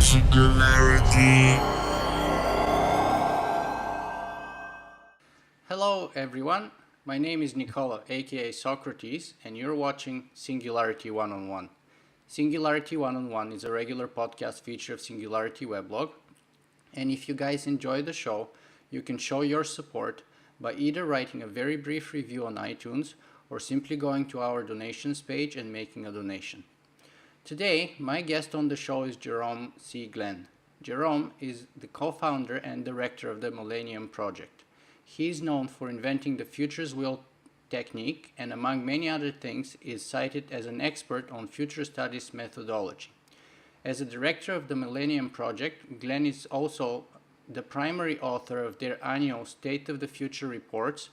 Singularity. Hello everyone, my name is Nicola aka Socrates and you're watching Singularity One-on-One. Singularity One-on-One is a regular podcast feature of Singularity weblog, and if you guys enjoy the show, you can show your support by either writing a very brief review on iTunes or simply going to our donations page and making a donation. Today, my guest on the show is Jerome C. Jerome is the co-founder and director of the Millennium Project. He is known for inventing the future's will technique and among many other things is cited as an expert on future studies methodology. As a director of the Millennium Project, Glenn is also the primary author of their annual State of the Future reports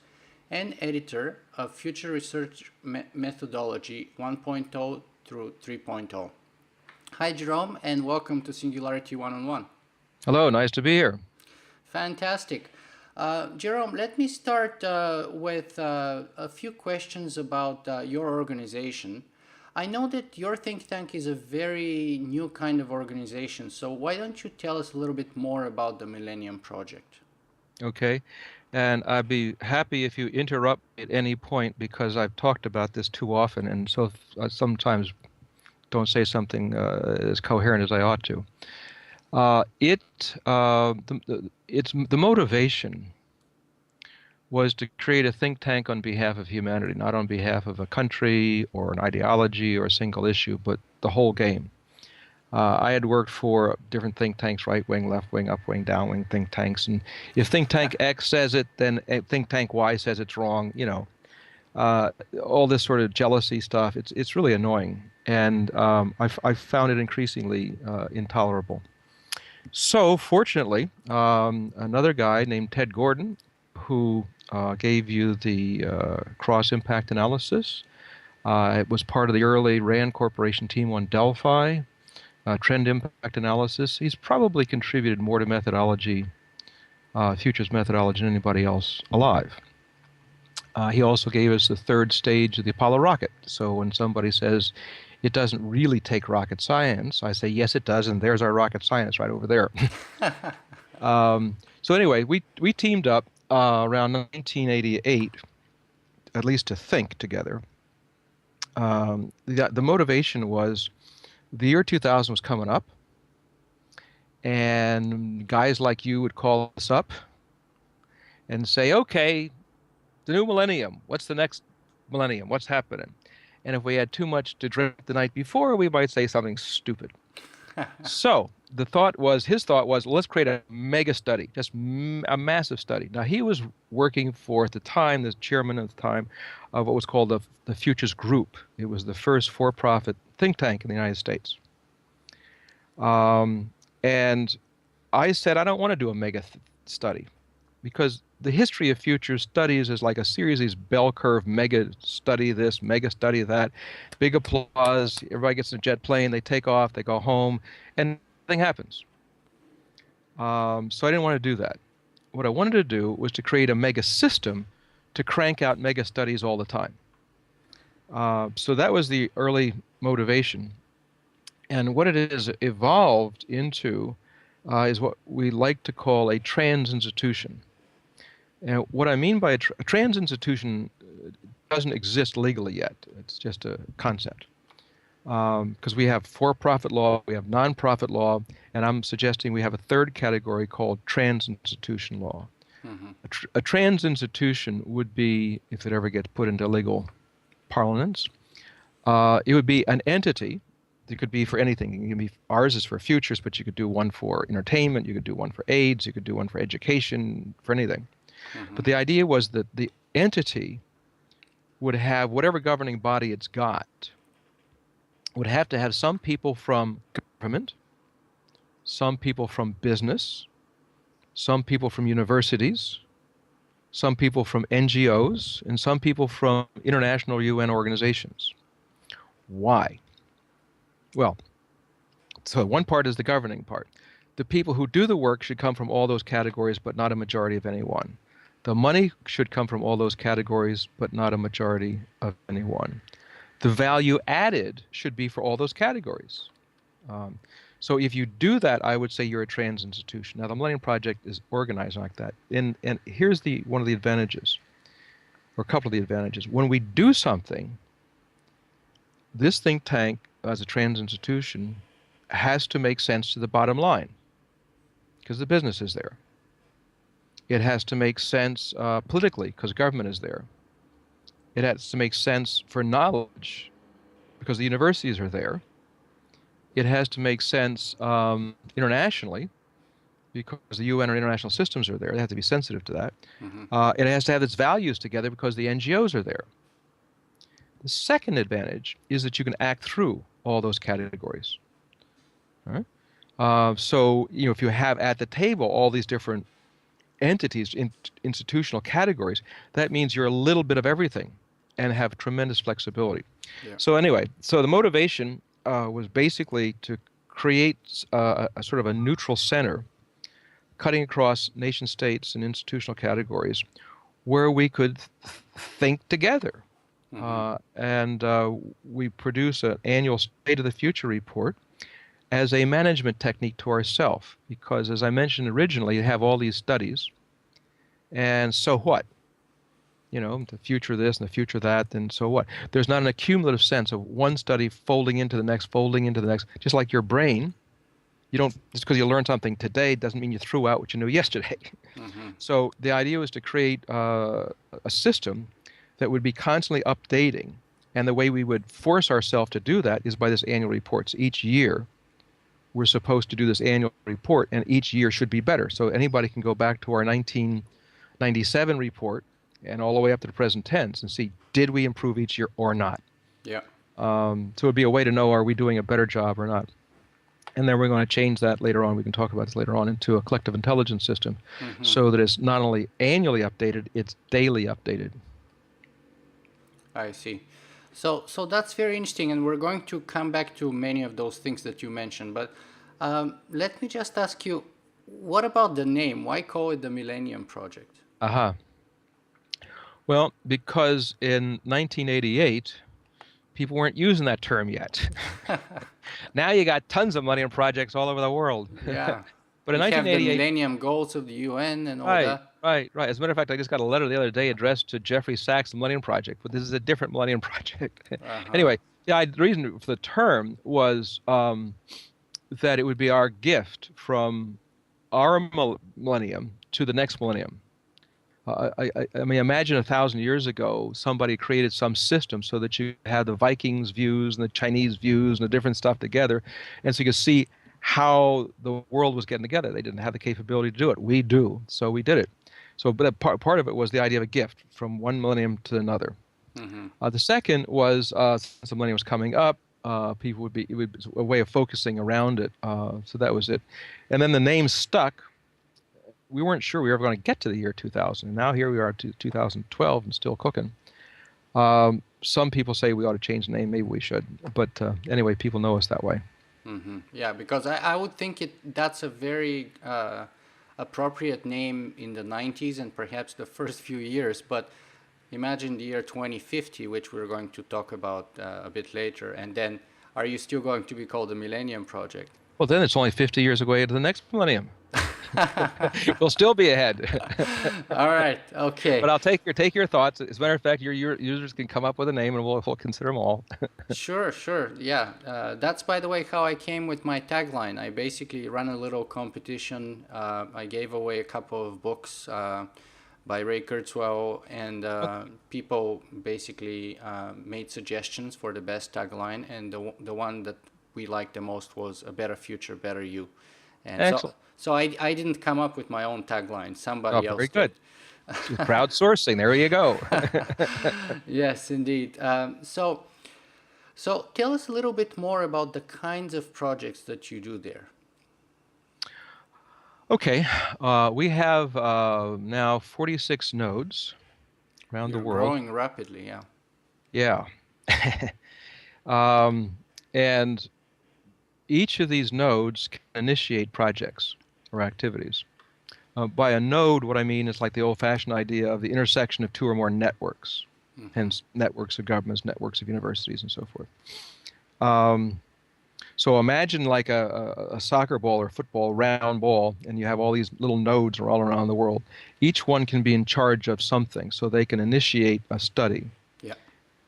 and editor of Future Research Methodology 1.0 through 3.0. Hi Jerome and welcome to Singularity One-on-One. Hello, nice to be here. Fantastic. Jerome, let me start with a few questions about your organization. I know that your think tank is a very new kind of organization, so why don't you tell us a little bit more about the Millennium Project? Okay, and I'd be happy if you interrupt at any point because I've talked about this too often and so sometimes don't say something as coherent as I ought to. The motivation was to create a think tank on behalf of humanity, not on behalf of a country or an ideology or a single issue, but the whole game. I had worked for different think tanks, right wing, left wing, up wing, down wing think tanks, and if think tank X says it, then think tank Y says it's wrong. You know, all this sort of jealousy stuff. It's really annoying, and I found it increasingly intolerable. So fortunately, another guy named Ted Gordon, who gave you the cross-impact analysis, it was part of the early RAND Corporation team on Delphi, trend impact analysis. He's probably contributed more to methodology, futures methodology than anybody else alive. He also gave us the third stage of the Apollo rocket. So when somebody says it doesn't really take rocket science, I say, yes, it does, and there's our rocket science right over there. So anyway, we teamed up around 1988, at least to think together. The motivation was the year 2000 was coming up, and guys like you would call us up and say, okay, the new millennium, what's the next millennium, what's happening? And if we had too much to drink the night before, we might say something stupid. So his thought was, let's create a mega study, just a massive study. Now, he was working for, at the time, the chairman at the time, of what was called the Futures Group. It was the first for-profit think tank in the United States. And I said, I don't want to do a mega study because the history of future studies is like a series of these bell curve, mega study this, mega study that, big applause, everybody gets in a jet plane, they take off, they go home, and nothing happens. So I didn't want to do that. What I wanted to do was to create a mega system to crank out mega studies all the time. So that was the early motivation. And what it is evolved into is what we like to call a trans institution. And what I mean by a trans institution doesn't exist legally yet. It's just a concept. Because we have for-profit law, we have non-profit law, and I'm suggesting we have a third category called trans institution law. Mm-hmm. A trans institution would be, if it ever gets put into legal parlance, it would be an entity. It could be for anything. It can be, ours is for futures, but you could do one for entertainment, you could do one for AIDS, you could do one for education, for anything. Mm-hmm. But the idea was that the entity would have whatever governing body it's got, would have to have some people from government, some people from business, some people from universities, some people from NGOs, and some people from international UN organizations. Why? Well, so one part is the governing part. The people who do the work should come from all those categories, but not a majority of any one. The money should come from all those categories, but not a majority of any one. The value added should be for all those categories. So if you do that, I would say you're a trans institution. Now, the Millennium Project is organized like that. And here's one of the advantages, or a couple of the advantages. When we do something, this think tank, as a trans institution, has to make sense to the bottom line because the business is there. It has to make sense politically because government is there. It has to make sense for knowledge because the universities are there. It has to make sense internationally because the UN or international systems are there. They have to be sensitive to that. It has to have its values together because the NGOs are there. The second advantage is that you can act through all those categories. All right? So, if you have at the table all these different entities, institutional categories, that means you're a little bit of everything and have tremendous flexibility. Yeah. So anyway, so the motivation was basically to create a sort of a neutral center cutting across nation states and institutional categories where we could think together. And we produce an annual State of the Future report as a management technique to ourselves because, as I mentioned originally, you have all these studies. And so what? The future this and the future that, and so what? There's not an accumulative sense of one study folding into the next, just like your brain. You don't, just because you learned something today doesn't mean you threw out what you knew yesterday. So the idea was to create a system that would be constantly updating. And the way we would force ourselves to do that is by this annual reports. Each year, we're supposed to do this annual report, and each year should be better. So anybody can go back to our 1997 report and all the way up to the present tense and see, did we improve each year or not? Yeah. So it would be a way to know, are we doing a better job or not? And then we're going to change that later on. We can talk about this later on into a collective intelligence system so that it's not only annually updated, it's daily updated. I see. So that's very interesting, and we're going to come back to many of those things that you mentioned. But let me just ask you, what about the name? Why call it the Millennium Project? Well, because in 1988, people weren't using that term yet. Now you got tons of Millennium Projects all over the world. Yeah. But in we have the 1988, Millennium Goals of the UN and all that. Right. As a matter of fact, I just got a letter the other day addressed to Jeffrey Sachs, the Millennium Project, but this is a different Millennium Project. Anyway, the reason for the term was that it would be our gift from our millennium to the next millennium. I mean, imagine 1,000 years ago, somebody created some system so that you had the Vikings views and the Chinese views and the different stuff together, and so you could see how the world was getting together. They didn't have the capability to do it. We do, so we did it. So, but part of it was the idea of a gift from one millennium to another. The second was since the millennium was coming up, it would be a way of focusing around it. So that was it, and then the name stuck. We weren't sure we were ever going to get to the year 2000, and now here we are to 2012 and still cooking. Some people say we ought to change the name. Maybe we should, but anyway, people know us that way. Yeah, because I would think that's a very appropriate name in the 90s and perhaps the first few years, but imagine the year 2050, which we're going to talk about a bit later, and then are you still going to be called the Millennium Project? Well, then it's only 50 years away to the next millennium. We'll still be ahead. All right. Okay. But I'll take your thoughts. As a matter of fact, your users can come up with a name, and we'll consider them all. Sure. Yeah. That's, by the way, how I came with my tagline. I basically ran a little competition. I gave away a couple of books by Ray Kurzweil, and people basically made suggestions for the best tagline, and the one that we liked the most was "A Better Future, Better You." And excellent. So I didn't come up with my own tagline. Somebody else did. Very good. Crowdsourcing. There you go. Yes, indeed. So tell us a little bit more about the kinds of projects that you do there. Okay. We have now 46 nodes around the world. Growing rapidly, yeah. Yeah. And each of these nodes can initiate projects or activities. By a node, what I mean is like the old-fashioned idea of the intersection of two or more networks, hence networks of governments, networks of universities, and so forth. So imagine like a soccer ball or football round ball, and you have all these little nodes all around the world. Each one can be in charge of something, so they can initiate a study. Yeah.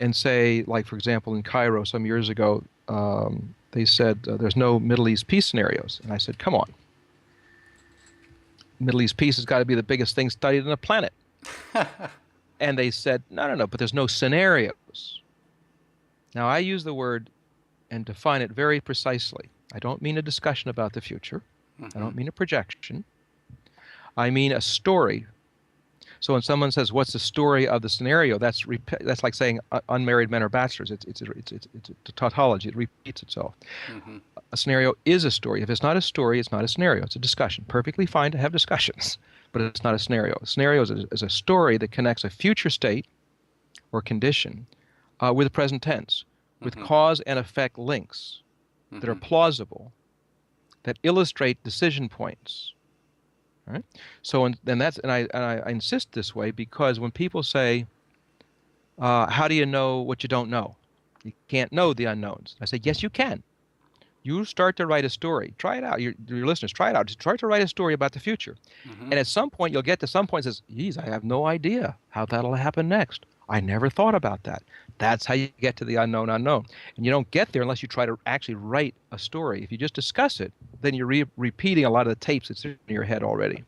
And say, like, for example, in Cairo some years ago, they said there's no Middle East peace scenarios. And I said, come on. Middle East peace has got to be the biggest thing studied on the planet. And they said, no, but there's no scenarios. Now, I use the word and define it very precisely. I don't mean a discussion about the future. I don't mean a projection. I mean a story. So when someone says, "What's the story of the scenario?" That's like saying unmarried men are bachelors. It's a tautology. It repeats itself. A scenario is a story. If it's not a story, it's not a scenario. It's a discussion. Perfectly fine to have discussions, but it's not a scenario. A scenario is a story that connects a future state or condition with the present tense, with cause and effect links that are plausible, that illustrate decision points. Right? So, and I insist this way because when people say, how do you know what you don't know? You can't know the unknowns. I say, yes, you can. You start to write a story. Try it out. Your listeners, try it out. Just try to write a story about the future. And at some point, you'll get to some point that says, geez, I have no idea how that'll happen next. I never thought about that. That's how you get to the unknown unknown. And you don't get there unless you try to actually write a story. If you just discuss it, then you're repeating a lot of the tapes that's in your head already.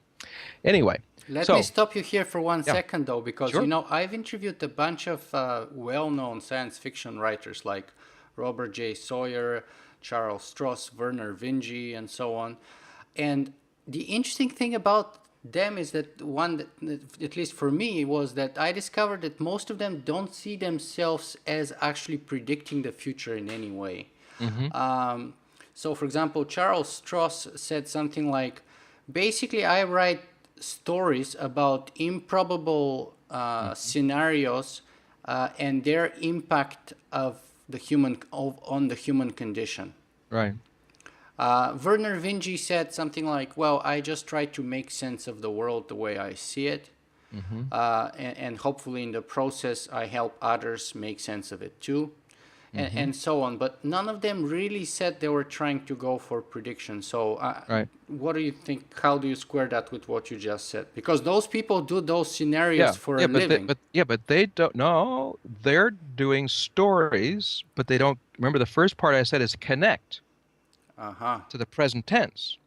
Anyway. Let me stop you here for one Yeah. second, though, because, Sure. you know, I've interviewed a bunch of well-known science fiction writers like Robert J. Sawyer, Charles Stross, Werner Vinge, and so on. And the interesting thing about them is that one that, at least for me, was that I discovered that most of them don't see themselves as actually predicting the future in any way. So, for example, Charles Stross said something like, basically, I write stories about improbable scenarios and their impact of the on the human condition. Right. Werner Vinge said something like, well, I just try to make sense of the world the way I see it. And hopefully in the process, I help others make sense of it too. And so on. But none of them really said they were trying to go for prediction. So Right. what do you think? How do you square that with what you just said? Because those people do those scenarios for a living. But they don't. No, they're doing stories, but they don't. Remember, the first part I said is connect to the present tense.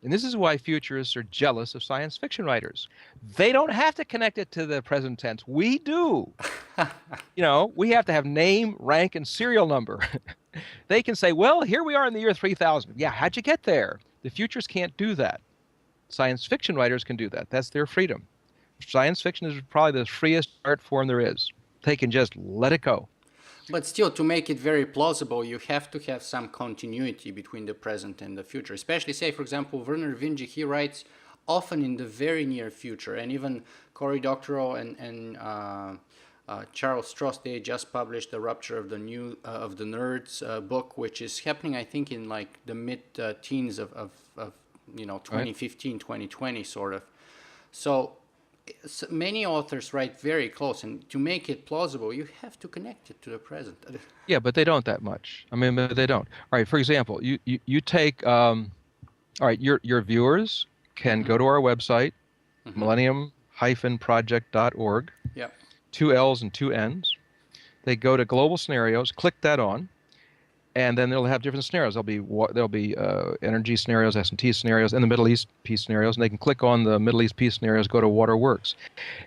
And this is why futurists are jealous of science fiction writers. They don't have to connect it to the present tense. We do. You know, we have to have name, rank, and serial number. They can say, well, here we are in the year 3000. Yeah, how'd you get there? The futurists can't do that. Science fiction writers can do that. That's their freedom. Science fiction is probably the freest art form there is. They can just let it go. But still, to make it very plausible, you have to have some continuity between the present and the future. Especially, say, for example, Werner Vinge, he writes often in the very near future. And even Cory Doctorow and Charles Stross, they just published The Rupture of the Nerds book, which is happening, I think, in like the mid-teens of 2015, 2020, sort of. So many authors write very close, and to make it plausible, you have to connect it to the present. Yeah, but they don't that much. I mean, but they don't. All right, for example, you take, all right, your viewers can go to our website, millennium-project.org, Yeah. 2 L's and 2 N's. They go to global scenarios, click that on, and then they'll have different scenarios. There'll be energy scenarios, S&T scenarios, and the Middle East peace scenarios. And they can click on the Middle East peace scenarios, go to Waterworks,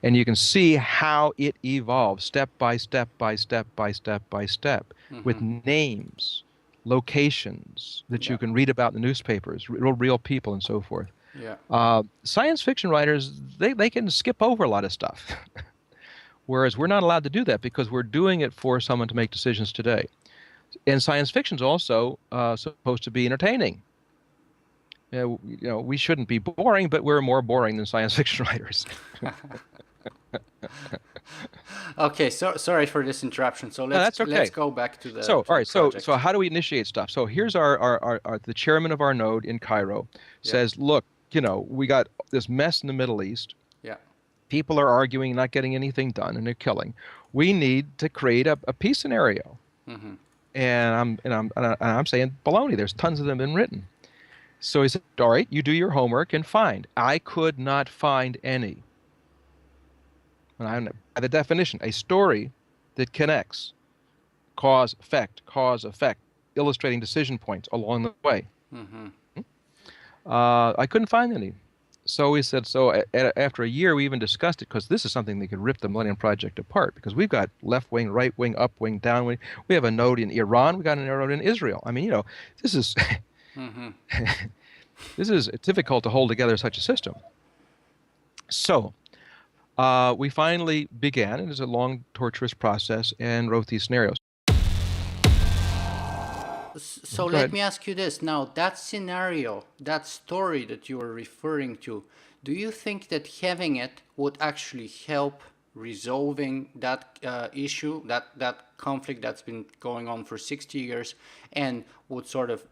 and you can see how it evolves step by step by step by step by step, with names, locations that you can read about in the newspapers, real people, and so forth. Yeah. Science fiction writers, they can skip over a lot of stuff, whereas we're not allowed to do that because we're doing it for someone to make decisions today. And science fiction's also supposed to be entertaining. You know, we shouldn't be boring, but we're more boring than science fiction writers. Okay, so sorry for this interruption. So let's go back to the project. So how do we initiate stuff? So here's the chairman of our node in Cairo says, look, you know, we got this mess in the Middle East. Yeah. People are arguing, not getting anything done, and they're killing. We need to create a peace scenario. And I'm saying baloney. There's tons of them been written. So he said, all right, you do your homework and find. I could not find any. And by the definition, a story that connects cause, effect, illustrating decision points along the way. Mm-hmm. I couldn't find any. So we said, after a year, we even discussed it because this is something that could rip the Millennium Project apart because we've got left wing, right wing, up wing, down wing. We have a node in Iran. We got a node in Israel. I mean, this is Mm-hmm. this is difficult to hold together such a system. So we finally began. It was a long, torturous process and wrote these scenarios. So let me ask you this. Now, that scenario, that story that you were referring to, do you think that having it would actually help resolving that issue, that conflict that's been going on for 60 years, and would sort of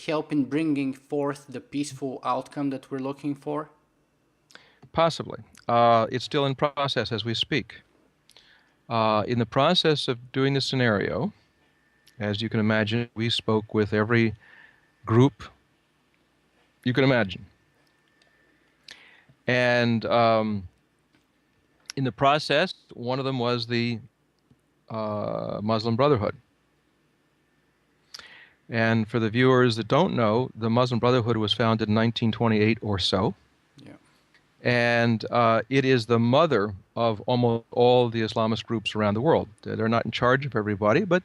help in bringing forth the peaceful outcome that we're looking for? Possibly. It's still in process as we speak. In the process of doing the scenario, as you can imagine, we spoke with every group you can imagine. And in the process, one of them was the Muslim Brotherhood. And for the viewers that don't know, the Muslim Brotherhood was founded in 1928 or so. Yeah. And it is the mother of almost all the Islamist groups around the world. They're not in charge of everybody, but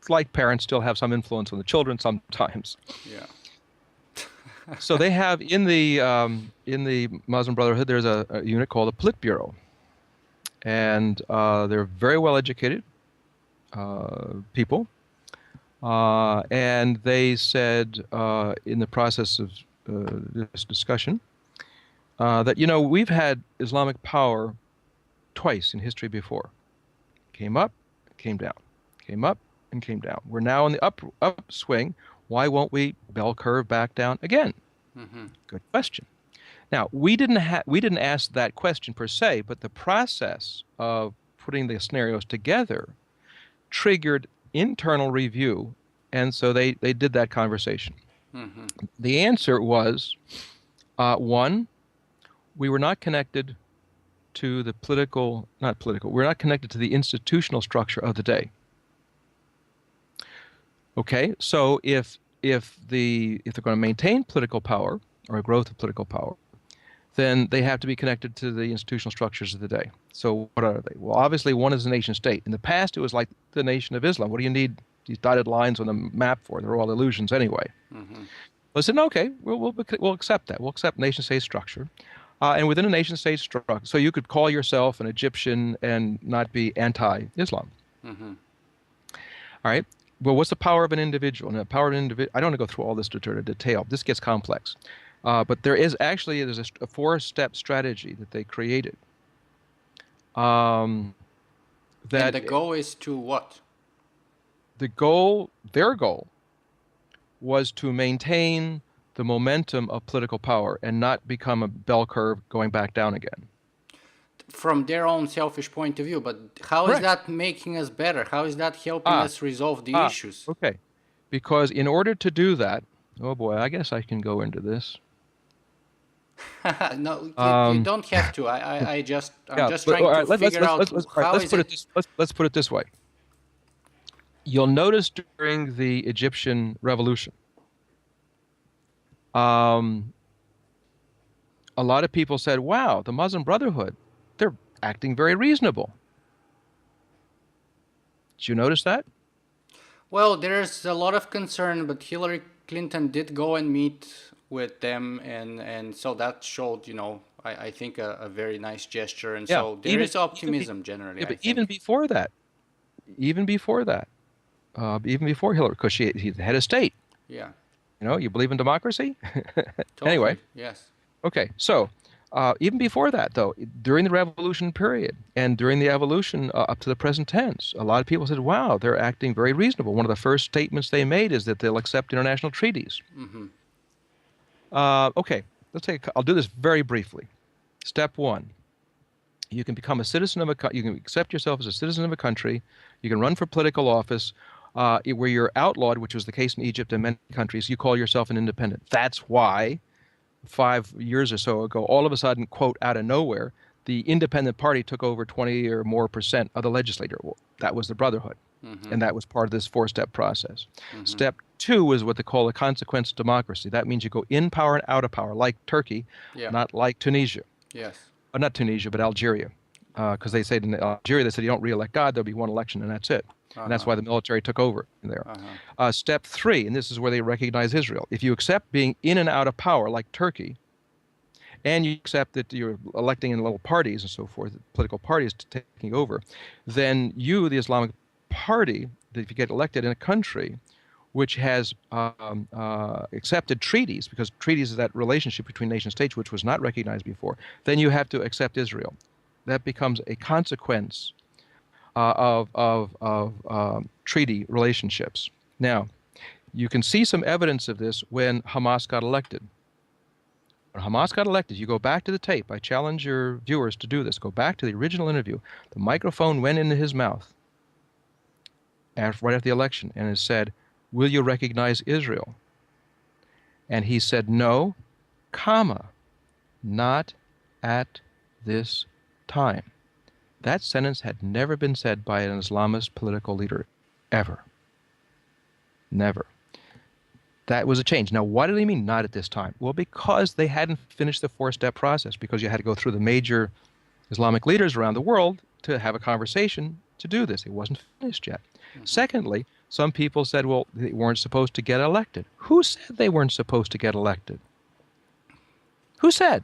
like parents still have some influence on the children sometimes. Yeah. So they have in the Muslim Brotherhood, there's a unit called a Politburo. And they're very well educated people. And they said in the process of this discussion that, we've had Islamic power twice in history before. Came up, came down. Came up and came down. We're now in the upswing. Why won't we bell curve back down again? Mm-hmm. Good question. Now, we didn't ask that question per se, but the process of putting the scenarios together triggered internal review, and so they did that conversation. Mm-hmm. The answer was, one, we were not connected to the we're not connected to the institutional structure of the day. Okay, so if they're going to maintain political power or a growth of political power, then they have to be connected to the institutional structures of the day. So what are they? Well, obviously one is a nation state. In the past, it was like the Nation of Islam. What do you need these dotted lines on the map for? They're all illusions anyway. Mm-hmm. I said, okay, we'll accept that. We'll accept nation state structure. And within a nation state structure, so you could call yourself an Egyptian and not be anti-Islam. Mm-hmm. All right. Well, what's the power of an individual? And the power of an individual, I don't want to go through all this to detail. This gets complex. But there's a 4-step strategy that they created. And the goal is to what? Their goal was to maintain the momentum of political power and not become a bell curve going back down again. From their own selfish point of view, but how Correct. is that making us better? How is that helping us resolve the issues? Okay, because in order to do that, oh boy, I guess I can go into this. No, you don't have to. I'm just trying to figure out how is it. Let's put it this way. You'll notice during the Egyptian revolution, a lot of people said, wow, the Muslim Brotherhood, they're acting very reasonable. Did you notice that? Well, there's a lot of concern, but Hillary Clinton did go and meet with them, and so that showed, I think a very nice gesture, and so there is optimism generally. Yeah, but even before that, even before Hillary, because he's the head of state. Yeah. You believe in democracy? Totally, anyway. Yes. Okay, so even before that, though, during the revolution period and during the evolution up to the present tense, a lot of people said, wow, they're acting very reasonable. One of the first statements they made is that they'll accept international treaties. Mm-hmm. Okay, I'll do this very briefly. Step one, You can become a citizen of you can accept yourself as a citizen of a country. You can run for political office where you're outlawed, which was the case in Egypt and many countries. You call yourself an independent. That's why 5 years or so ago, all of a sudden, quote, out of nowhere, the independent party took over 20 or more percent of the legislature. Well, that was the Brotherhood. And that was part of this four-step process. Step two is what they call a consequence democracy. That means you go in power and out of power, like Turkey, not like Tunisia. Yes. Not Tunisia, but Algeria. Because they said in Algeria, they said you don't re-elect God, there'll be one election, and that's it. And that's why the military took over there. Step three, and this is where they recognize Israel. If you accept being in and out of power, like Turkey, and you accept that you're electing in little parties and so forth, political parties taking over, then you, the Islamic Party, if you get elected in a country which has accepted treaties, because treaties is that relationship between nation states which was not recognized before, then you have to accept Israel. That becomes a consequence of treaty relationships. Now, you can see some evidence of this when Hamas got elected. When Hamas got elected, you go back to the tape. I challenge your viewers to do this. Go back to the original interview. The microphone went into his mouth right after the election, and it said, "Will you recognize Israel?" And he said, "No, comma, not at this time." That sentence had never been said by an Islamist political leader, ever. Never. That was a change. Now, what did he mean, not at this time? Well, because they hadn't finished the four-step process, because you had to go through the major Islamic leaders around the world to have a conversation to do this. It wasn't finished yet. Secondly, some people said, well, they weren't supposed to get elected. Who said they weren't supposed to get elected? Who said?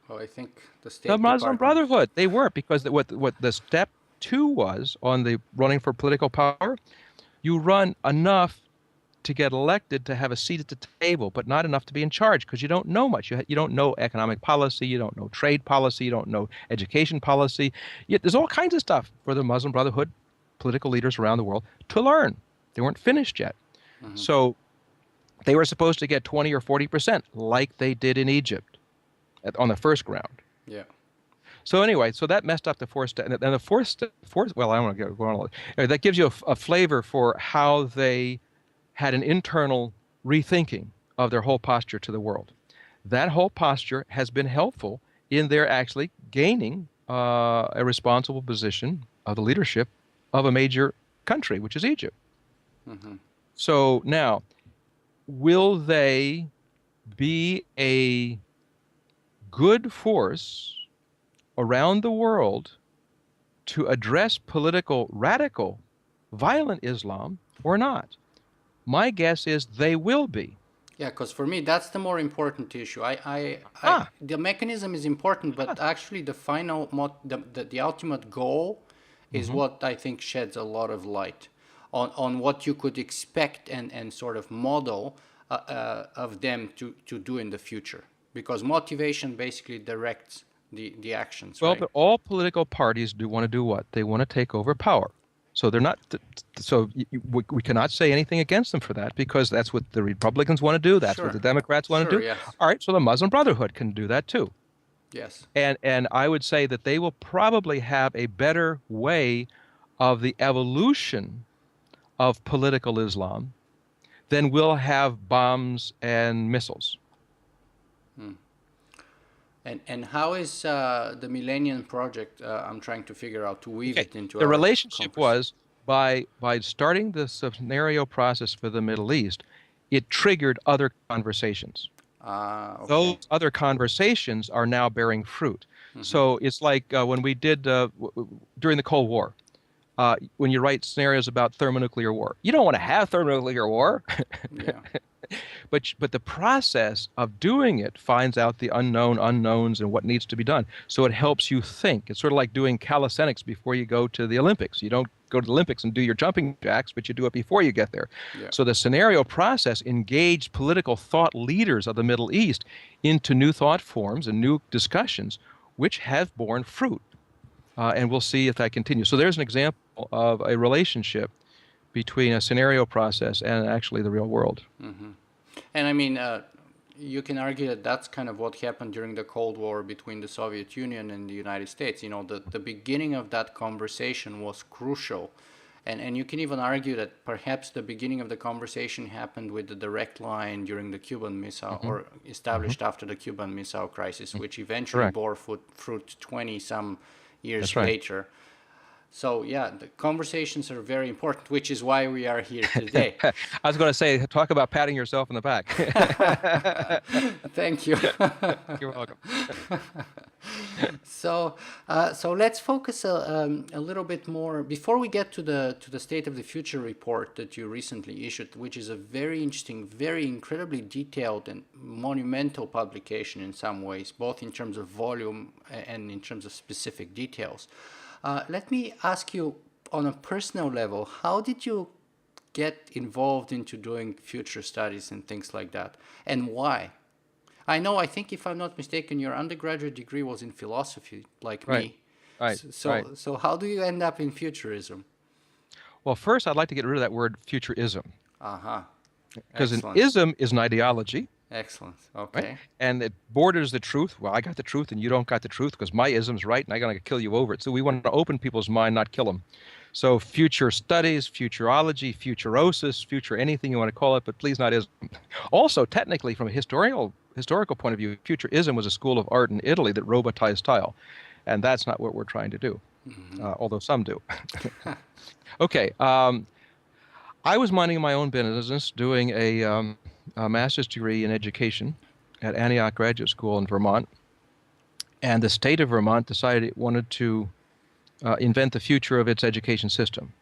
Well, I think the State The Muslim Department. Brotherhood. They were, because what the step two was on the running for political power, you run enough to get elected to have a seat at the table, but not enough to be in charge, because you don't know much. You don't know economic policy, you don't know trade policy, you don't know education policy. There's all kinds of stuff for the Muslim Brotherhood political leaders around the world to learn. They weren't finished yet. So they were supposed to get 20 or 40%, like they did in Egypt on the first round. Yeah. So anyway, so that messed up the fourth step. And the fourth, well, I don't want to go on. That gives you a flavor for how they had an internal rethinking of their whole posture to the world. That whole posture has been helpful in their actually gaining a responsible position of the leadership of a major country, which is Egypt. So now, will they be a good force around the world to address political, radical, violent Islam or not? My guess is they will be. Yeah, because for me, that's the more important issue. The mechanism is important, but actually the final, the ultimate goal is what I think sheds a lot of light on what you could expect and sort of model of them to do in the future. Because motivation basically directs the actions, Well, right? but all political parties want to do what? They want to take over power. So they're not. So we cannot say anything against them for that, because that's what the Republicans want to do. That's what the Democrats want to do. Yes. All right. So the Muslim Brotherhood can do that too. Yes. And I would say that they will probably have a better way of the evolution of political Islam than we'll have bombs and missiles. And how is the Millennium Project? I'm trying to figure out to weave it into the our relationship compass. was by starting the scenario process for the Middle East, it triggered other conversations. Okay. Those other conversations are now bearing fruit. So it's like when we did during the Cold War, when you write scenarios about thermonuclear war. You don't want to have thermonuclear war. Yeah. But the process of doing it finds out the unknown unknowns and what needs to be done. So it helps you think. It's sort of like doing calisthenics before you go to the Olympics. You don't go to the Olympics and do your jumping jacks, but you do it before you get there. Yeah. So the scenario process engaged political thought leaders of the Middle East into new thought forms and new discussions, which have borne fruit. And we'll see if that continues. So there's an example of a relationship between a scenario process and actually the real world. And I mean, you can argue that that's kind of what happened during the Cold War between the Soviet Union and the United States. The beginning of that conversation was crucial. And you can even argue that perhaps the beginning of the conversation happened with the direct line during the Cuban Missile, Hmm. or Hmm. established after the Cuban Missile Crisis, which eventually Correct. bore fruit 20 some years That's right. later. So yeah, the conversations are very important, which is why we are here today. I was going to say, talk about patting yourself in the back. Thank you. You're welcome. So let's focus a little bit more before we get to the State of the Future report that you recently issued, which is a very interesting, very incredibly detailed and monumental publication in some ways, both in terms of volume and in terms of specific details. Let me ask you on a personal level, how did you get involved into doing future studies and things like that, and why? I think if I'm not mistaken, your undergraduate degree was in philosophy, like Right. me. Right. Right. So how do you end up in futurism? Well, first, I'd like to get rid of that word futurism, Uh-huh. because an Excellent. ism is an ideology, Excellent. right? Okay. And it borders the truth. Well, I got the truth and you don't got the truth because my ism's right and I'm going to kill you over it. So we want to open people's mind, not kill them. So future studies, futurology, futurosis, future anything you want to call it, but please not ism. Also, technically, from a historical point of view, futurism was a school of art in Italy that robotized tile. And that's not what we're trying to do, although some do. Okay. I was minding my own business, doing a master's degree in education at Antioch Graduate School in Vermont. And the state of Vermont decided it wanted to invent the future of its education system.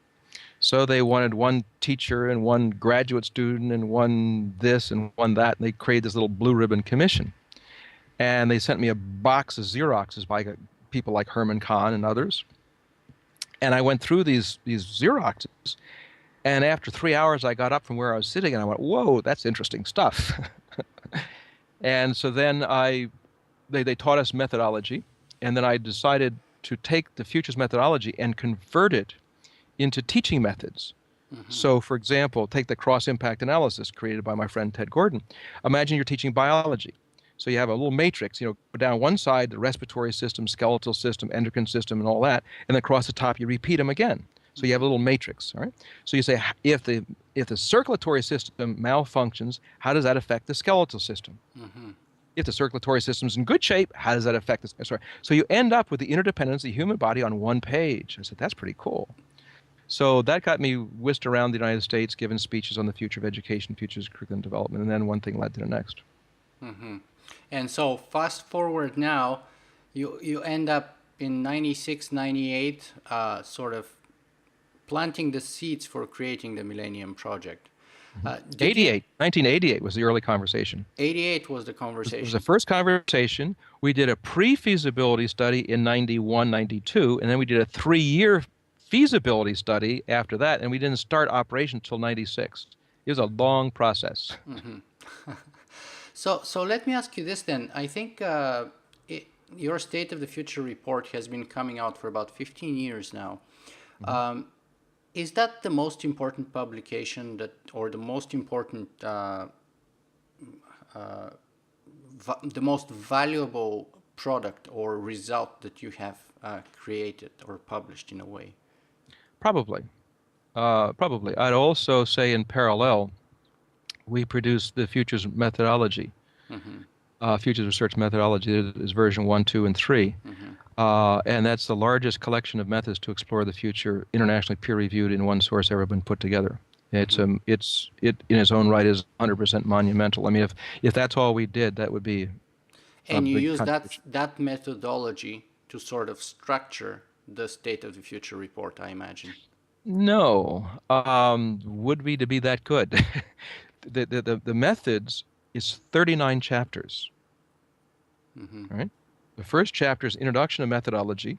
So they wanted one teacher and one graduate student and one this and one that, and they created this little blue ribbon commission. And they sent me a box of Xeroxes by people like Herman Kahn and others. And I went through these Xeroxes. And after 3 hours, I got up from where I was sitting and I went, whoa, that's interesting stuff. And so then they taught us methodology. And then I decided to take the futures methodology and convert it into teaching methods. So, for example, take the cross-impact analysis created by my friend Ted Gordon. Imagine you're teaching biology. So you have a little matrix, go down one side, the respiratory system, skeletal system, endocrine system, and all that, and then across the top, you repeat them again. So you have a little matrix, all right? So you say, if the circulatory system malfunctions, how does that affect the skeletal system? If the circulatory system's in good shape, how does that affect the sorry? So you end up with the interdependence of the human body on one page. I said, that's pretty cool. So that got me whisked around the United States, giving speeches on the future of education, futures curriculum development, and then one thing led to the next. And so fast forward now, you end up in 96, 98, sort of planting the seeds for creating the Millennium Project. 1988 was the early conversation. 88 was the It conversation. was the first conversation. We did a pre-feasibility study in 91, 92, and then we did a 3-year feasibility study after that, and we didn't start operation until 96. It was a long process. So let me ask you this then. I think your State of the Future report has been coming out for about 15 years now. Is that the most important publication or the most important, the most valuable product or result that you have created or published in a way? Probably. Probably. I'd also say in parallel, we produced the futures methodology. Futures research methodology is version 1, 2, and 3. And that's the largest collection of methods to explore the future, internationally peer-reviewed in one source ever been put together. It in its own right is 100% monumental. I mean, if that's all we did, that would be. And you use that methodology to sort of structure the State of the Future report, I imagine. No, would we to be that good? The methods is 39 chapters. Right? The first chapter is Introduction to Methodology,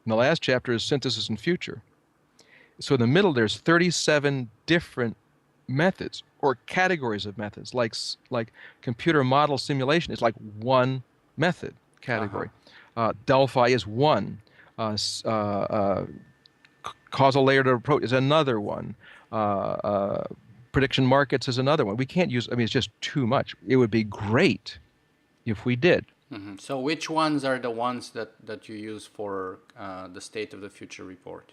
and the last chapter is Synthesis and Future. So in the middle, there's 37 different methods or categories of methods, like computer model simulation is like one method category. Delphi is one. Causal layered approach is another one. Prediction markets is another one. We can't use, I mean, it's just too much. It would be great if we did. So which ones are the ones that you use for the State of the Future report?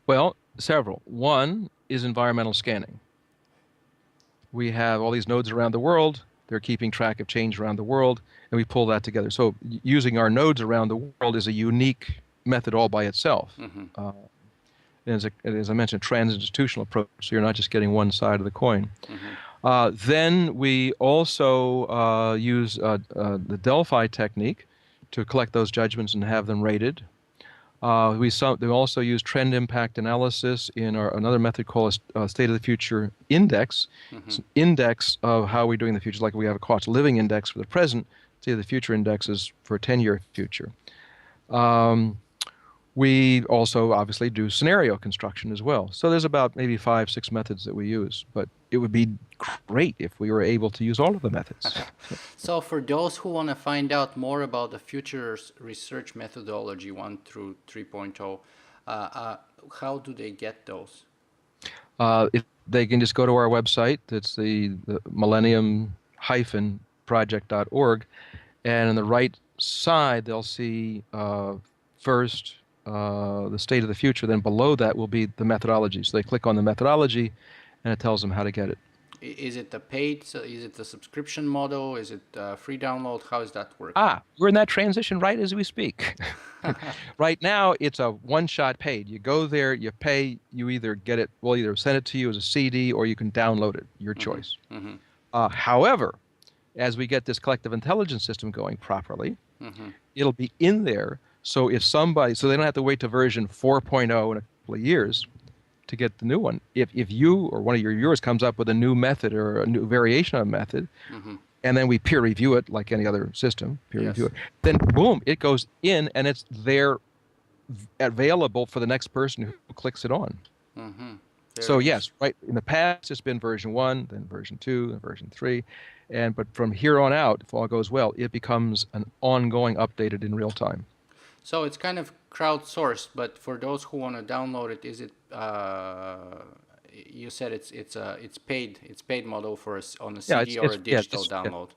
Well, several. One is environmental scanning. We have all these nodes around the world. They're keeping track of change around the world, and we pull that together. So using our nodes around the world is a unique method all by itself. As I mentioned, trans-institutional approach, so you're not just getting one side of the coin. Then we also use the Delphi technique to collect those judgments and have them rated. We also use trend impact analysis in another method called a State of the Future index. It's an index of how we're doing in the future, like we have a cost of living index for the present. State of the Future index is for a 10-year future. We also obviously do scenario construction as well. So there's about maybe 5, 6 methods that we use, but it would be great if we were able to use all of the methods. So for those who want to find out more about the Futures Research Methodology 1 through 3.0, how do they get those? If they can just go to our website. It's the millennium-project.org, and on the right side they'll see first the State of the Future, then below that will be the methodology. So they click on the methodology and it tells them how to get it. Is it the paid, so is it the subscription model, is it free download, how does that work? We're in that transition right as we speak. Right now it's a one-shot paid. You go there, you pay, you either get it, we'll either send it to you as a CD or you can download it, your choice. However, as we get this collective intelligence system going properly, it'll be in there. So if somebody, so they don't have to wait to version 4.0 in a couple of years to get the new one. If you or one of your viewers comes up with a new method or a new variation of a method, and then we peer review it like any other system, review it, then boom, it goes in and it's there available for the next person who clicks it on. So yes, right, in the past it's been version 1, then version 2, then version 3, but from here on out, if all goes well, it becomes an ongoing updated in real time. So it's kind of crowdsourced, but for those who want to download it, is it? You said it's paid model for on a CD or a digital download.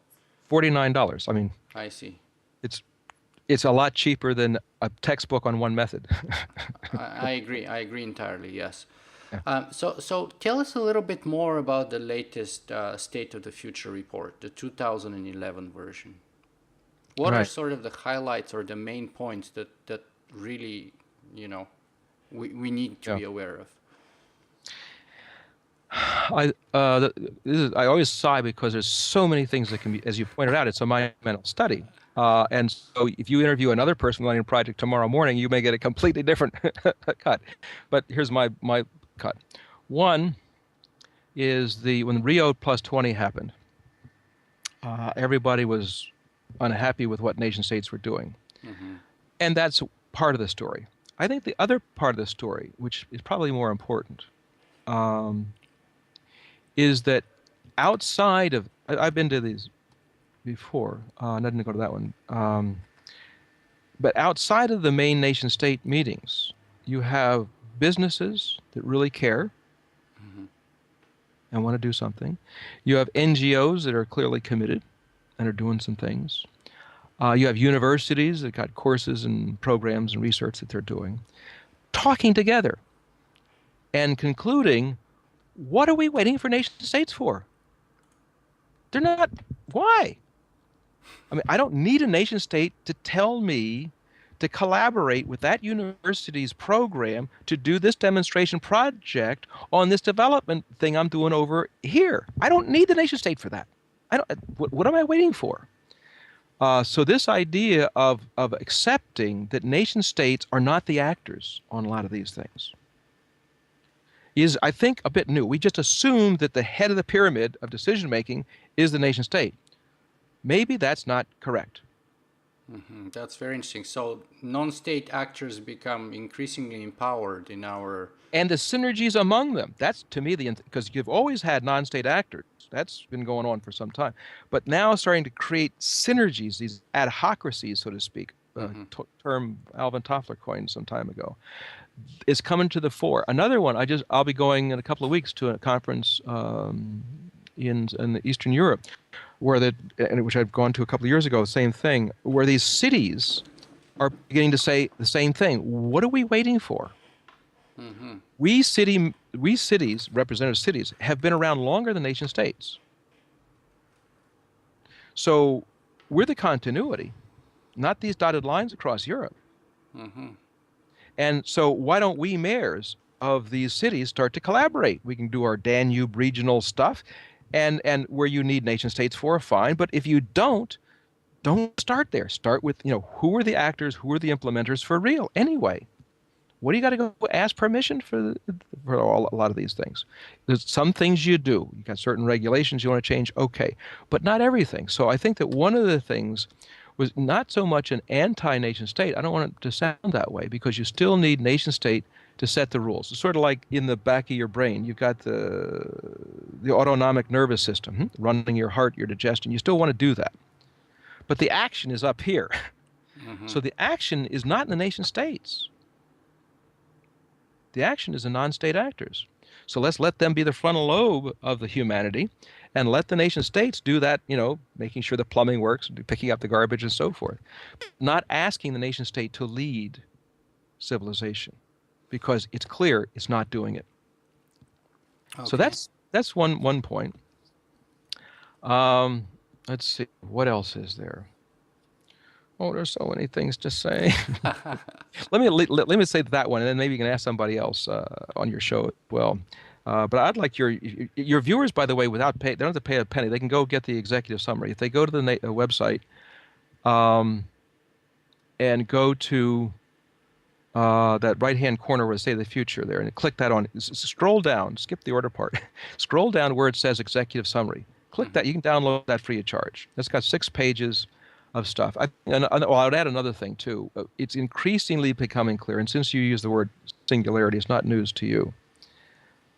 $49. I mean, I see. It's a lot cheaper than a textbook on one method. I agree. I agree entirely. Yes. Yeah. So tell us a little bit more about the latest State of the Future report, the 2011 version. What are sort of the highlights or the main points that really, we need to be aware of? I always sigh because there's so many things that can be, as you pointed out, it's a monumental study. And so if you interview another person on the Millennium Project tomorrow morning, you may get a completely different cut. But here's my cut. One is when Rio +20 happened, everybody was unhappy with what nation states were doing. And that's part of the story. I think the other part of the story, which is probably more important, is that outside of, I've been to these before, I didn't go to that one, but outside of the main nation state meetings, you have businesses that really care and want to do something. You have NGOs that are clearly committed and are doing some things. You have universities that got courses and programs and research that they're doing, talking together and concluding, what are we waiting for nation states for? They're not, why? I mean, I don't need a nation state to tell me to collaborate with that university's program to do this demonstration project on this development thing I'm doing over here. I don't need the nation state for that. What am I waiting for? So this idea of accepting that nation states are not the actors on a lot of these things is, I think, a bit new. We just assume that the head of the pyramid of decision-making is the nation state. Maybe that's not correct. That's very interesting. So non-state actors become increasingly empowered in our... And the synergies among them. That's, to me, because you've always had non-state actors. That's been going on for some time. But now starting to create synergies, these adhocracies, so to speak, term Alvin Toffler coined some time ago, is coming to the fore. Another one, I'll be going in a couple of weeks to a conference in Eastern Europe, which I've gone to a couple of years ago, same thing, where these cities are beginning to say the same thing. What are we waiting for? Mm-hmm. We cities, representative cities, have been around longer than nation states. So we're the continuity, not these dotted lines across Europe. Mm-hmm. And so why don't we mayors of these cities start to collaborate? We can do our Danube regional stuff, and where you need nation states for, fine. But if you don't start there. Start with, who are the actors, who are the implementers for real anyway? What do you got to go ask permission for a lot of these things? There's some things you do. You got certain regulations you want to change, okay, but not everything. So I think that one of the things was not so much an anti-nation state. I don't want it to sound that way, because you still need nation state to set the rules. It's sort of like in the back of your brain, you've got the autonomic nervous system running your heart, your digestion. You still want to do that. But the action is up here. Mm-hmm. So the action is not in the nation states. The action is in non-state actors. So let's let them be the frontal lobe of the humanity, and let the nation states do that, making sure the plumbing works, picking up the garbage and so forth. Not asking the nation state to lead civilization, because it's clear it's not doing it. Okay. So that's one point. Let's see, what else is there? Oh, there's so many things to say. let me say that one, and then maybe you can ask somebody else on your show as well. But I'd like your viewers, by the way, they don't have to pay a penny. They can go get the executive summary. If they go to the website and go to that right-hand corner where it says the future there, and click that on. Scroll down, skip the order part. Scroll down where it says executive summary. Click that. You can download that free of charge. That's got 6 pages of stuff. I would add another thing too. It's increasingly becoming clear, and since you use the word singularity, it's not news to you.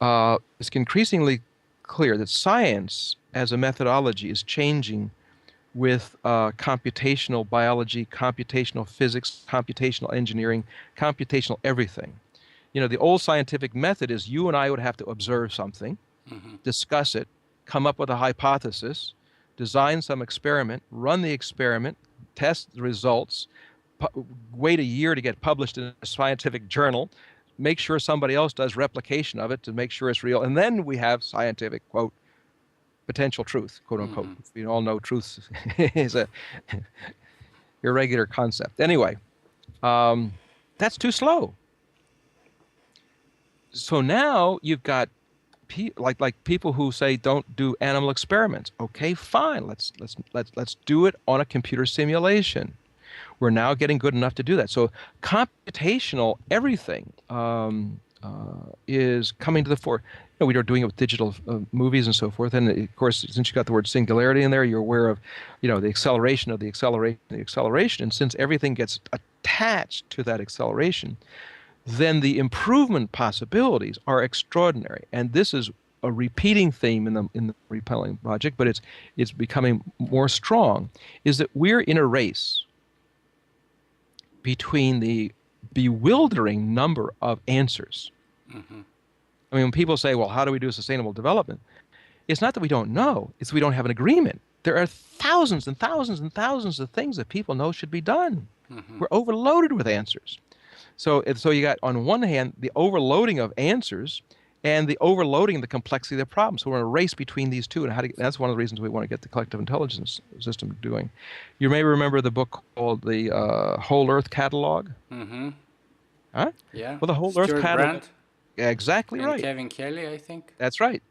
It's increasingly clear that science as a methodology is changing with computational biology, computational physics, computational engineering, computational everything. The old scientific method is you and I would have to observe something, discuss it, come up with a hypothesis, design some experiment, run the experiment, test the results, wait a year to get published in a scientific journal, make sure somebody else does replication of it to make sure it's real, and then we have scientific, quote, potential truth, quote unquote. We all know truth is a irregular concept. Anyway, that's too slow. So now you've got like people who say don't do animal experiments. Okay, fine. Let's do it on a computer simulation. We're now getting good enough to do that. So computational everything is coming to the fore. We are doing it with digital movies and so forth. And of course, since you got the word singularity in there, you're aware of, the acceleration of the acceleration. And since everything gets attached to that acceleration, then the improvement possibilities are extraordinary. And this is a repeating theme in the Repelling Project, but it's becoming more strong, is that we're in a race between the bewildering number of answers. I mean, when people say, well, how do we do sustainable development? It's not that we don't know, it's we don't have an agreement. There are thousands and thousands and thousands of things that people know should be done. We're overloaded with answers. So you got, on one hand, the overloading of answers and the overloading of the complexity of the problem. So we're in a race between these two, and that's one of the reasons we want to get the collective intelligence system doing. You may remember the book called the Whole Earth Catalog? Huh? Yeah. Well, the Whole Stuart Earth Catalog. Brand. Yeah, exactly And right. Kevin Kelly, I think. That's right.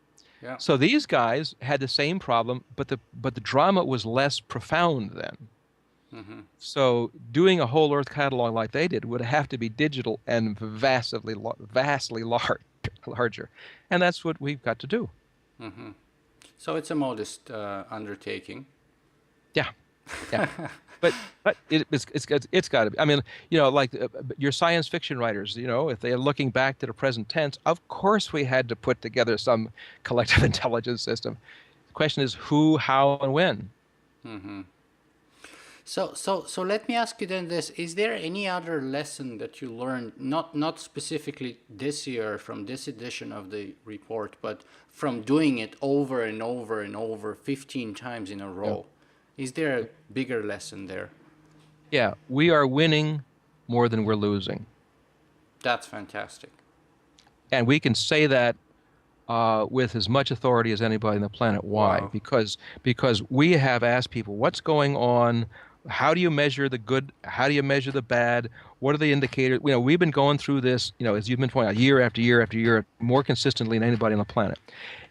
Yeah. So these guys had the same problem, but the drama was less profound then. So doing a Whole Earth Catalog like they did would have to be digital and vastly larger. And that's what we've got to do. So it's a modest undertaking. Yeah. But it's got to be. I mean, like your science fiction writers, if they're looking back to the present tense, of course we had to put together some collective intelligence system. The question is who, how, and when. So let me ask you then this: is there any other lesson that you learned, not specifically this year from this edition of the report, but from doing it over and over and over 15 times in a Yeah. row? Is there a bigger lesson there? Yeah, we are winning more than we're losing. That's fantastic. And we can say that with as much authority as anybody on the planet. Why? Wow. Because we have asked people, what's going on? How do you measure the good? How do you measure the bad? What are the indicators? You know, we've been going through this, you know, as you've been pointing out, year after year after year, more consistently than anybody on the planet.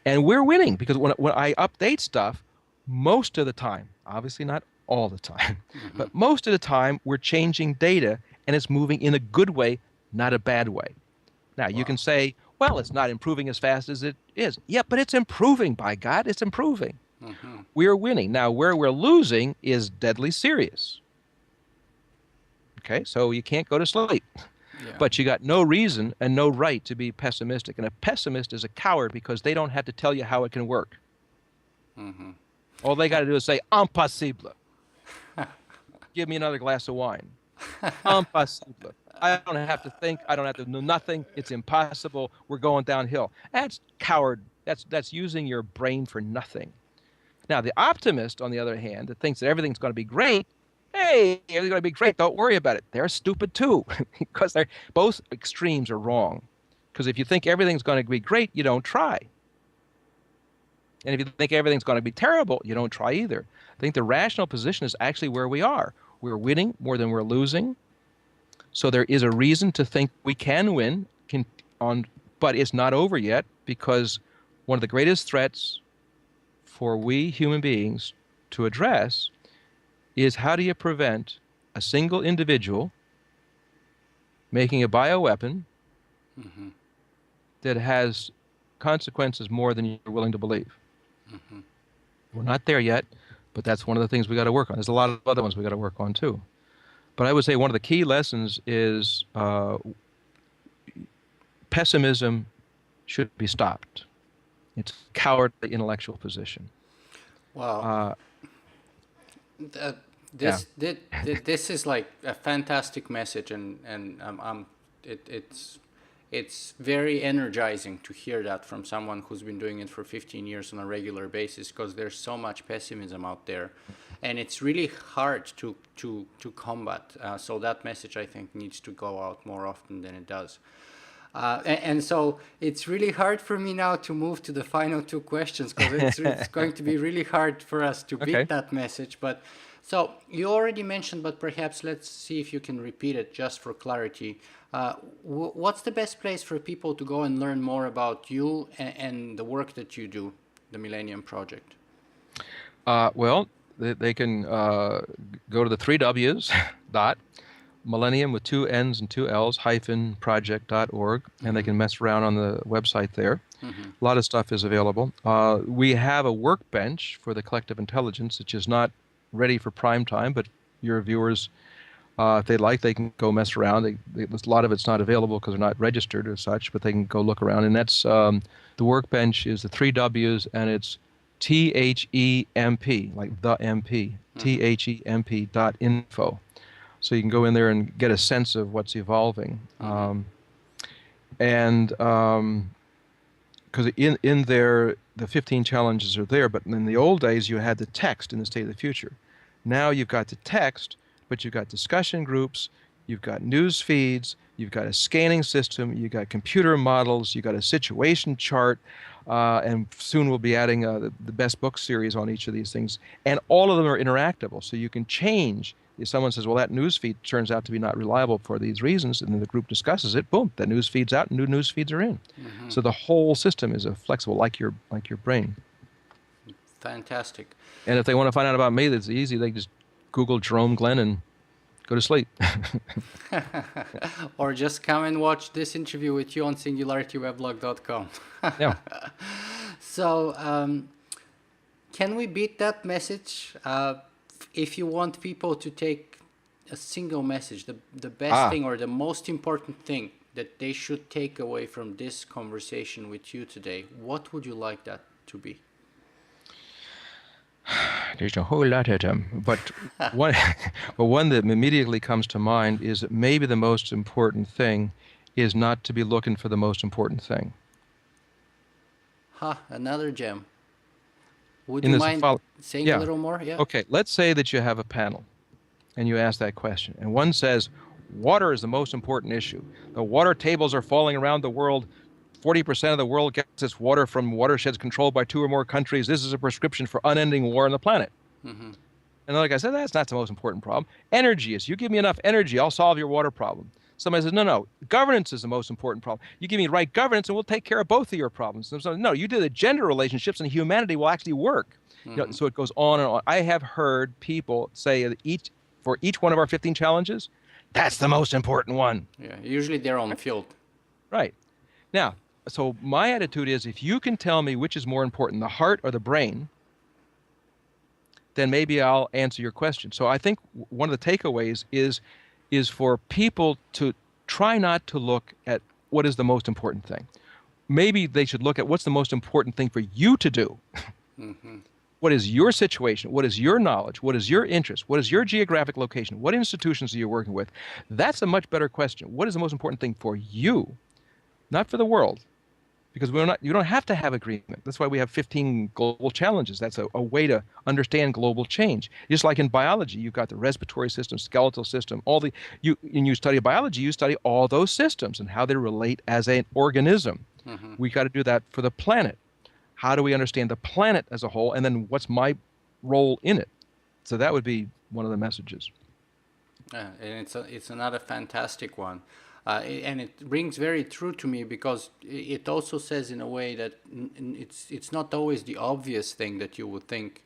And we're winning because when I update stuff, most of the time, obviously not all the time, but most of the time, we're changing data and it's moving in a good way, not a bad way. Now, you can Wow. say, well, it's not improving as fast as it is. Yeah, but it's improving, by God, it's improving. Hmm. We're winning. Now, where we're losing is deadly serious. Okay, so you can't go to sleep. Yeah. But you got no reason and no right to be pessimistic. And a pessimist is a coward because they don't have to tell you how it can work. Hmm. All they got to do is say, impossible. Give me another glass of wine. Impossible. I don't have to think. I don't have to do nothing. It's impossible. We're going downhill. That's coward. That's using your brain for nothing. Now, the optimist, on the other hand, that thinks that everything's going to be great, hey, everything's going to be great. Don't worry about it. They're stupid too, because they're both extremes are wrong. Because if you think everything's going to be great, you don't try. And if you think everything's going to be terrible, you don't try either. I think the rational position is actually where we are. We're winning more than we're losing. So there is a reason to think we can win, but it's not over yet because one of the greatest threats for we human beings to address is how do you prevent a single individual making a bioweapon Hmm. that has consequences more than you're willing to believe. Hmm. We're not there yet, but that's one of the things we got to work on. There's a lot of other ones we got to work on too. But I would say one of the key lessons is pessimism should be stopped. It's a cowardly intellectual position. Wow. Uh, Uh, yeah. this is like a fantastic message, and it's very energizing to hear that from someone who's been doing it for 15 years on a regular basis, because there's so much pessimism out there, and it's really hard to combat. So that message, I think, needs to go out more often than it does. And so it's really hard for me now to move to the final two questions, because it's going to be really hard for us to beat Okay. that message. But so you already mentioned, but perhaps let's see if you can repeat it just for clarity. What's the best place for people to go and learn more about you and the work that you do, the Millennium Project? Well, they can go to the three W's dot millennium with two N's and two L's hyphen project.org, and they Mm-hmm. can mess around on the website there. Mm-hmm. A lot of stuff is available. We have a workbench for the collective intelligence, which is not ready for prime time, but your viewers, if they like, they can go mess around. A lot of it's not available because they're not registered as such, but they can go look around. And that's the workbench is the three W's, and it's THEMP, like the MP, Mm-hmm. THEMP.info. So you can go in there and get a sense of what's evolving. Mm-hmm. And because in there, the 15 challenges are there, but in the old days, you had the text in the State of the Future. Now you've got the text, but you've got discussion groups, you've got news feeds, you've got a scanning system, you've got computer models, you've got a situation chart, and soon we'll be adding the best book series on each of these things. And all of them are interactable, so you can change. If someone says, well, that news feed turns out to be not reliable for these reasons, and then the group discusses it, boom, that news feed's out and new news feeds are in. Mm-hmm. So the whole system is flexible, like your brain. Fantastic. And if they want to find out about me, that's easy. They just Google Jerome Glenn and go to sleep. Or just come and watch this interview with you on singularityweblog.com. Yeah. So, can we beat that message? If you want people to take a single message, the best thing or the most important thing that they should take away from this conversation with you today, what would you like that to be? there's a whole lot of them. But one, but one that immediately comes to mind is that maybe the most important thing is not to be looking for the most important thing. Another gem. Would you mind saying a little more? Yeah. Okay, let's say that you have a panel and you ask that question, and one says, water is the most important issue. The water tables are falling around the world. 40% of the world gets its water from watersheds controlled by 2 or more countries. This is a prescription for unending war on the planet. Mm-hmm. And like I said, that's not the most important problem. Energy is, you give me enough energy, I'll solve your water problem. Somebody says, no, governance is the most important problem. You give me the right governance and we'll take care of both of your problems. So, no, you do the gender relationships and humanity will actually work. Mm-hmm. So it goes on and on. I have heard people say that for each one of our 15 challenges, that's the most important one. Yeah, usually they're on the field. Right. Now, so my attitude is, if you can tell me which is more important, the heart or the brain, then maybe I'll answer your question. So I think one of the takeaways is for people to try not to look at what is the most important thing. Maybe they should look at what's the most important thing for you to do. Mm-hmm. What is your situation? What is your knowledge? What is your interest? What is your geographic location? What institutions are you working with? That's a much better question. What is the most important thing for you, not for the world? Because you don't have to have agreement. That's why we have 15 global challenges. That's a way to understand global change. Just like in biology, you've got the respiratory system, skeletal system, when you study biology, you study all those systems and how they relate as an organism. Mm-hmm. We got to do that for the planet. How do we understand the planet as a whole? And then what's my role in it? So that would be one of the messages. And it's another fantastic one. And it rings very true to me because it also says in a way that it's not always the obvious thing that you would think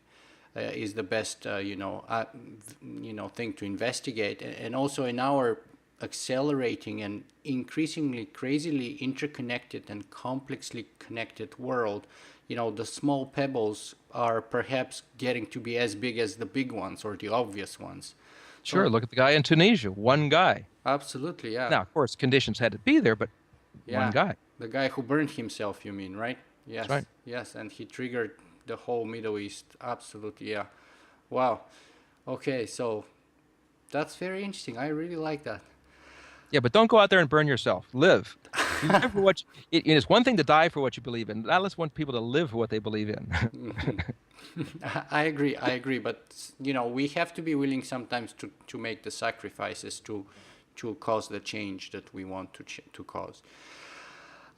is the best thing to investigate. And also in our accelerating and increasingly crazily interconnected and complexly connected world, the small pebbles are perhaps getting to be as big as the big ones or the obvious ones. Sure, look at the guy in Tunisia, one guy. Absolutely, yeah. Now, of course, conditions had to be there, but one guy. The guy who burned himself, you mean, right? Yes. That's right. Yes, and he triggered the whole Middle East. Absolutely, yeah. Wow. Okay, so that's very interesting. I really like that. Yeah, but don't go out there and burn yourself. Live. Live for it's one thing to die for what you believe in. Now let's want people to live for what they believe in. I agree. But, we have to be willing sometimes to make the sacrifices to cause the change that we want to cause.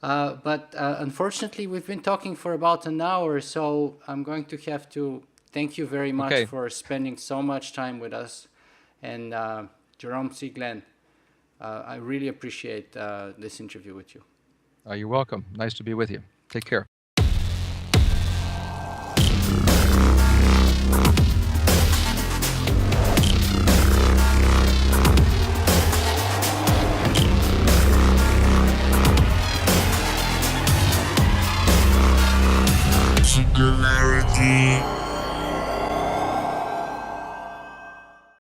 But unfortunately, we've been talking for about an hour, so I'm going to have to thank you very much for spending so much time with us. And Jerome C. Glenn, I really appreciate this interview with you. You're welcome. Nice to be with you. Take care. Singularity.